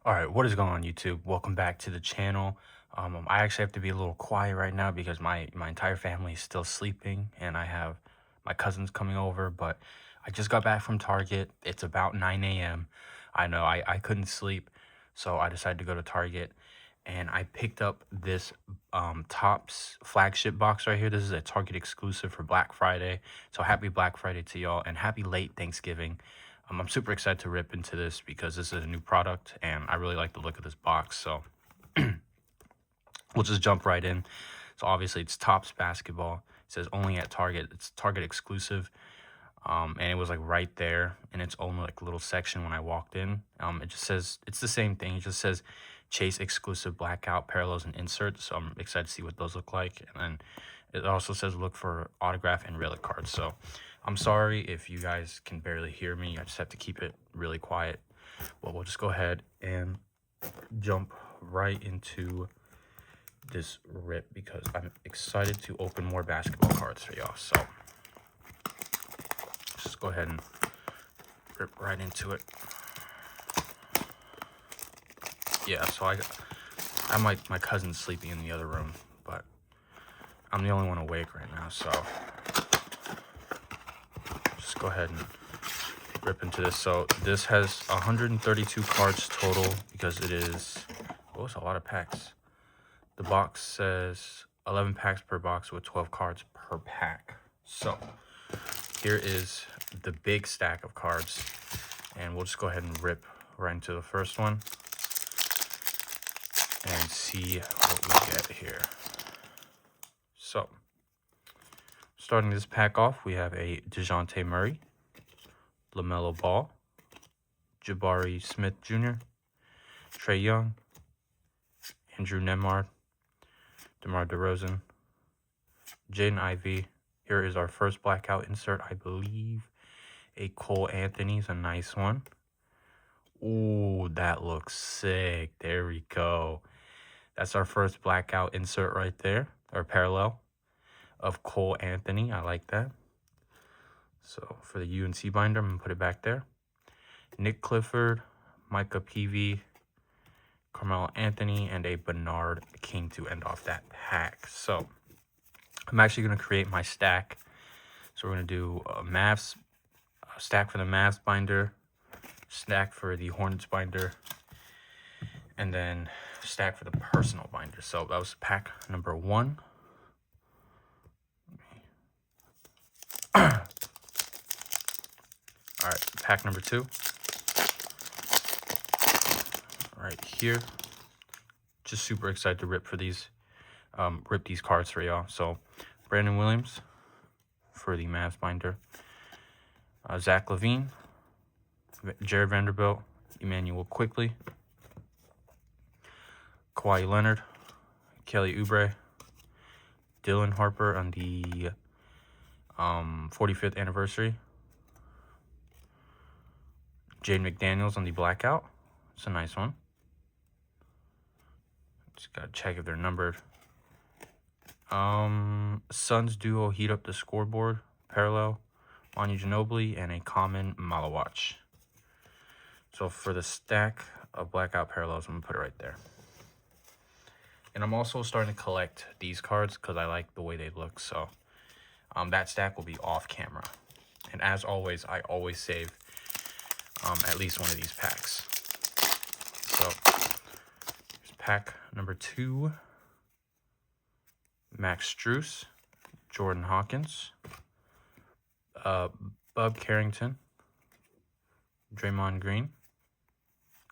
All right, what is going on, YouTube? Welcome back to the channel. I actually have to be a little quiet right now because my entire family is still sleeping, and I have my cousins coming over. But I just got back from Target. It's about 9 a.m. I know I couldn't sleep, so I decided to go to Target, and I picked up this Topps flagship box right here. This is a Target exclusive for Black Friday. So happy Black Friday to y'all, and happy late Thanksgiving. I'm super excited to rip into this because this is a new product and I really like the look of this box. So we'll just jump right in. So obviously it's Topps basketball. It says only at Target. It's Target exclusive. And it was like right there in its own like little section when I walked in. It just says it's the same thing. It just says Chase exclusive blackout parallels and inserts. So I'm excited to see what those look like. And then it also says look for autograph and relic cards. So I'm sorry if you guys can barely hear me. I just have to keep it really quiet. Well, we'll just go ahead and jump right into this rip because I'm excited to open more basketball cards for y'all. So just go ahead and rip right into it. Yeah, so I my cousin's sleeping in the other room, but I'm the only one awake right now, so just go ahead and rip into this. So this has 132 cards total because it is, oh, it's a lot of packs. The box says 11 packs per box with 12 cards per pack. So here is the big stack of cards, and we'll just go ahead and rip right into the first one and see what we get here. So starting this pack off, we have a DeJounte Murray, LaMelo Ball, Jabari Smith Jr., Trae Young, Andrew Nembhard, DeMar DeRozan, Jaden Ivey. Here is our first blackout insert, I believe a Cole Anthony's a nice one. Ooh, that looks sick. There we go. That's our first blackout insert right there, or parallel of Cole Anthony. I like that. So for the UNC binder, I'm going to put it back there. Nick Clifford, Micah Peavy, Carmelo Anthony, and a Bernard King to end off that pack. So I'm actually going to create my stack. So we're going to do a stack for the Mavs binder, stack for the Hornets binder, and then stack for the personal binder. So that was pack number 1. All right, pack number 2. Right here. Just super excited to rip these cards for y'all. So Brandon Williams for the Mavs binder. Zach LaVine, Jared Vanderbilt, Emmanuel Quickly, Kawhi Leonard, Kelly Oubre, Dylan Harper on the 45th anniversary, Jaden McDaniels on the blackout. It's a nice one. Just gotta check if they're numbered. Suns duo heat up the scoreboard, parallel, Manu Ginobili, and a common Malawatch. So for the stack of blackout parallels, I'm gonna put it right there. And I'm also starting to collect these cards because I like the way they look. So that stack will be off camera. And as always, I always save at least one of these packs. So here's pack number 2. Max Strus, Jordan Hawkins, Bub Carrington, Draymond Green.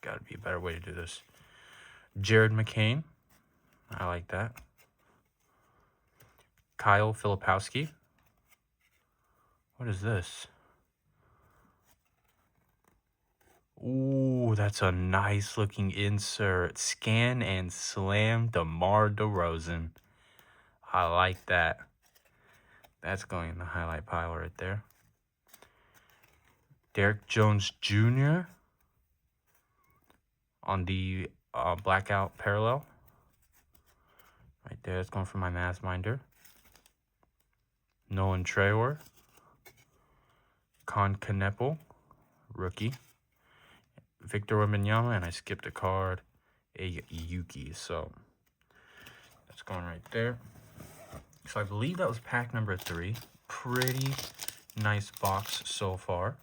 Gotta be a better way to do this. Jared McCain. I like that. Kyle Filipowski. What is this? Ooh, that's a nice looking insert. Scan and Slam DeMar DeRozan. I like that. That's going in the highlight pile right there. Derek Jones Jr. on the blackout parallel. Right there, that's going for my Mavs binder. Nolan Traore. Con Canepo, rookie. Victor Wembanyama, and I skipped a card, a Yuki. So that's going right there. So I believe that was pack number 3. Pretty nice box so far.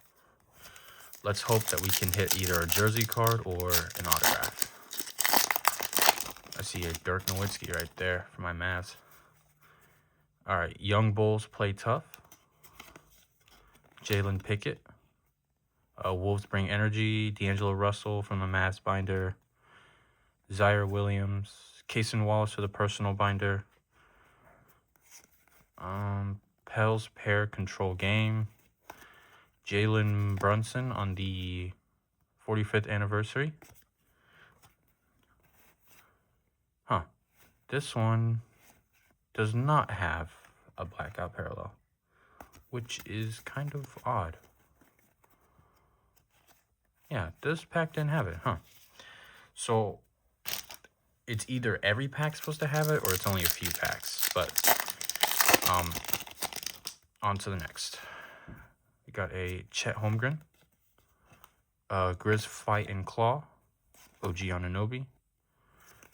Let's hope that we can hit either a jersey card or an autograph. I see a Dirk Nowitzki right there for my Mavs. All right, Young Bulls play tough. Jalen Pickett. Wolves bring energy. D'Angelo Russell from the Mavs binder. Zaire Williams. Cason Wallace for the personal binder. Pels pair control game. Jalen Brunson on the 45th anniversary. Huh. This one does not have a blackout parallel, which is kind of odd. Yeah, this pack didn't have it, huh? So it's either every pack's supposed to have it or it's only a few packs. But on to the next. We got a Chet Holmgren, Grizz Fight and Claw, OG Anunoby,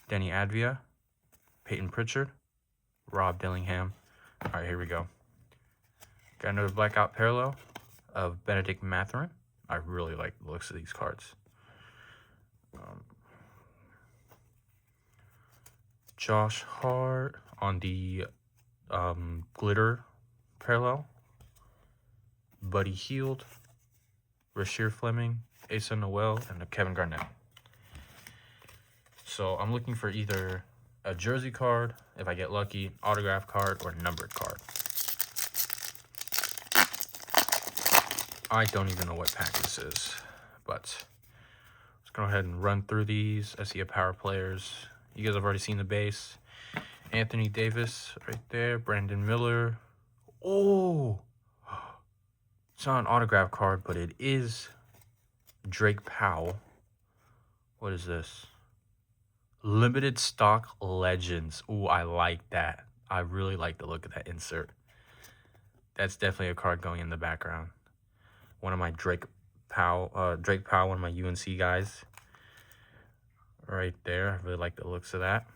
Denny Advia, Peyton Pritchard, Rob Dillingham. All right, here we go. Got another blackout parallel of Benedict Mathurin. I really like the looks of these cards. Josh Hart on the glitter parallel. Buddy Hield, Rasheer Fleming, Asa Noel, and Kevin Garnett. So I'm looking for either a jersey card, if I get lucky, autograph card, or numbered card. I don't even know what pack this is, but let's go ahead and run through these. I see a power players. You guys have already seen the base. Anthony Davis right there. Brandon Miller. Oh! It's not an autograph card, but it is Drake Powell. What is this? Limited stock legends. Ooh, I like that. I really like the look of that insert. That's definitely a card going in the background. One of my Drake Powell, one of my UNC guys. Right there. I really like the looks of that.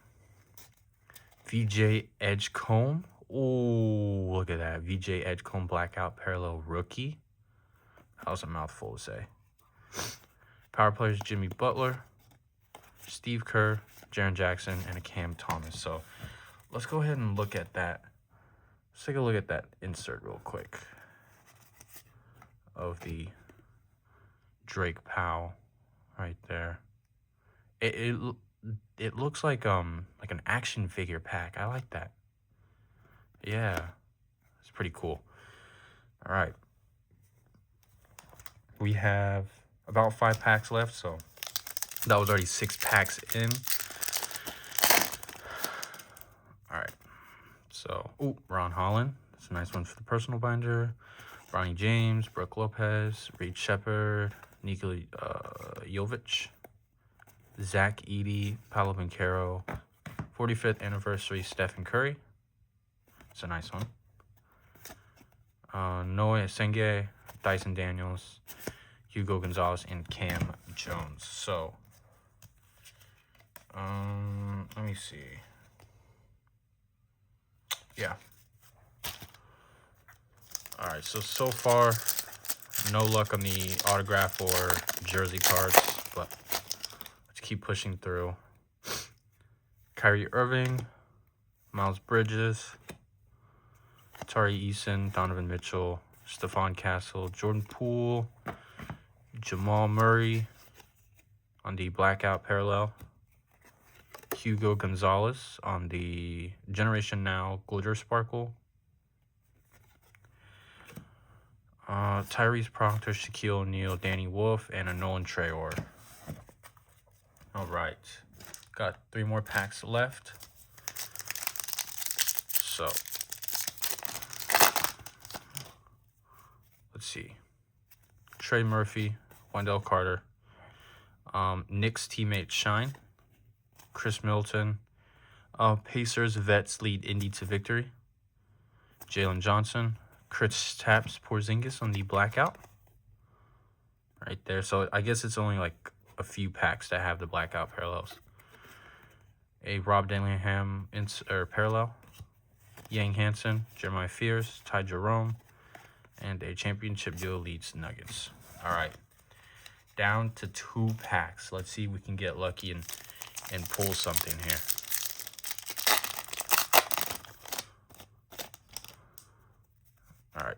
VJ Edgecombe. Ooh, look at that. VJ Edgecombe blackout parallel rookie. That was a mouthful to say. Power players Jimmy Butler, Steve Kerr, Jaren Jackson, and a Cam Thomas. So let's go ahead and look at that. Let's take a look at that insert real quick of the Drake Powell right there. It looks like an action figure pack. I like that. Yeah, it's pretty cool. All right, we have about 5 packs left, so that was already 6 packs in. All right, so Ron Holland. That's a nice one for the personal binder. Bronny James, Brooke Lopez, Reed Shepard, Nikola Jovic, Zach Edey, Paolo Banchero, 45th anniversary Stephen Curry. It's a nice one. Noah Senge, Dyson Daniels, Hugo Gonzalez, and Cam Jones. So, let me see. Yeah. All right, so far, no luck on the autograph or jersey cards, but let's keep pushing through. Kyrie Irving, Miles Bridges, Tari Eason, Donovan Mitchell, Stephon Castle, Jordan Poole, Jamal Murray on the blackout parallel, Hugo Gonzalez on the Generation Now glitter sparkle, Tyrese Proctor, Shaquille O'Neal, Danny Wolf, and a Nolan Traore. All right, got 3 more packs left. So let's see. Trey Murphy, Wendell Carter, Knicks teammate Shine, Chris Middleton, Pacers vets lead Indy to victory, Jalen Johnson, Kristaps Porzingis on the blackout. Right there. So I guess it's only like a few packs that have the blackout parallels. A Rob Dillingham parallel, Yang Hansen, Jeremiah Fears, Ty Jerome, and a championship duo Leeds Nuggets. All right, down to 2 packs. Let's see if we can get lucky and pull something here. All right,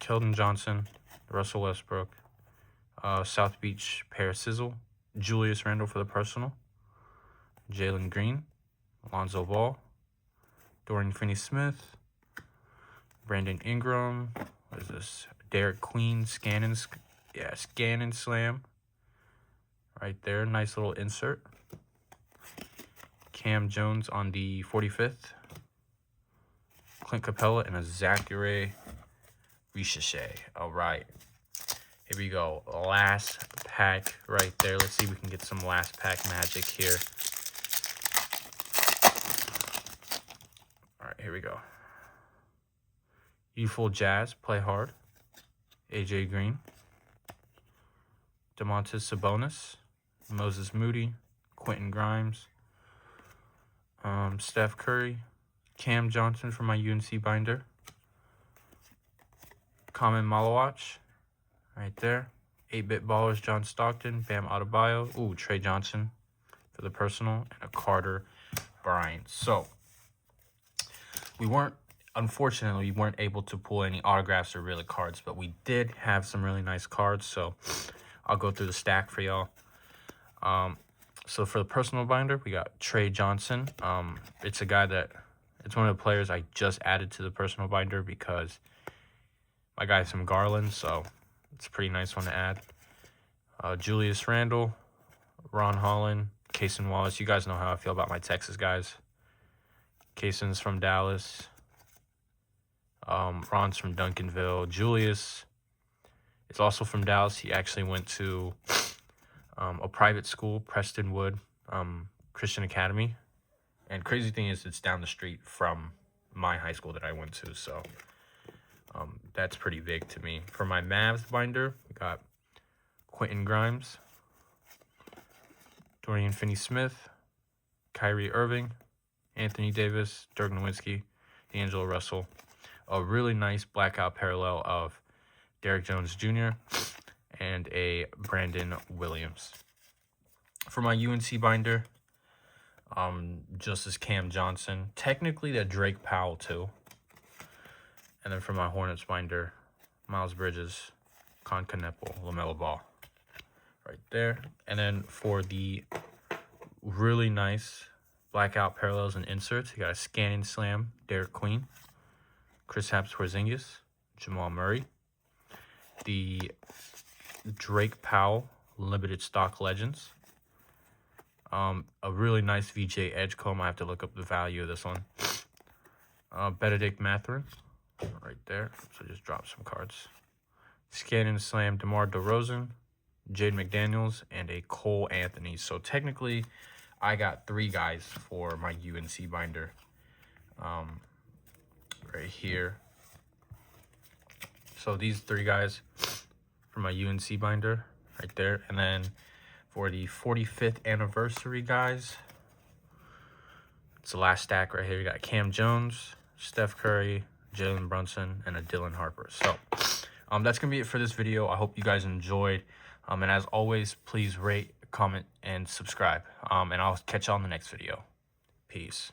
Keldon Johnson, Russell Westbrook, South Beach Paris Sizzle, Julius Randle for the personal, Jalen Green, Lonzo Ball, Dorian Finney-Smith, Brandon Ingram, what is this? Derek Queen, Scan and Slam. Right there, nice little insert. Cam Jones on the 45th. Clint Capella and a Zachary Ricochet. All right. Here we go. Last pack right there. Let's see if we can get some last pack magic here. All right, here we go. Youthful Jazz, play hard. AJ Green. Domantas Sabonis. Moses Moody. Quentin Grimes. Steph Curry. Cam Johnson for my UNC binder. Common Malawach. Right there. 8-Bit Ballers, John Stockton. Bam Adebayo. Ooh, Trey Johnson for the personal. And a Carter Bryant. So, unfortunately, we weren't able to pull any autographs or really cards, but we did have some really nice cards, so I'll go through the stack for y'all. So for the personal binder, we got Trey Johnson. It's one of the players I just added to the personal binder because my guy's from Garland, so it's a pretty nice one to add. Julius Randle, Ron Holland, Cason Wallace. You guys know how I feel about my Texas guys. Cason's from Dallas. Ron's from Duncanville. Julius is also from Dallas. He actually went to a private school, Prestonwood Christian Academy. And crazy thing is, it's down the street from my high school that I went to. So that's pretty big to me. For my Mavs binder, we got Quentin Grimes, Dorian Finney-Smith, Kyrie Irving, Anthony Davis, Dirk Nowitzki, D'Angelo Russell. A really nice blackout parallel of Derek Jones Jr. and a Brandon Williams. For my UNC binder, just as Cam Johnson. Technically, that Drake Powell too. And then for my Hornets binder, Miles Bridges, Con Kneppel, LaMelo Ball. Right there. And then for the really nice blackout parallels and inserts, you got a Scan and Slam, Derek Queen, Kristaps Porzingis, Jamal Murray, the Drake Powell limited stock legends, a really nice VJ Edgecomb. I have to look up the value of this one. Benedict Mathurin, right there. So just drop some cards. Scan and Slam, DeMar DeRozan, Jade McDaniels, and a Cole Anthony. So technically, I got 3 guys for my UNC binder. Right here. So these 3 guys for my UNC binder, right there. And then for the 45th anniversary guys, it's the last stack right here. You got Cam Jones, Steph Curry, Jalen Brunson, and a Dylan Harper. So that's going to be it for this video. I hope you guys enjoyed. And as always, please rate, comment, and subscribe. And I'll catch you on the next video. Peace.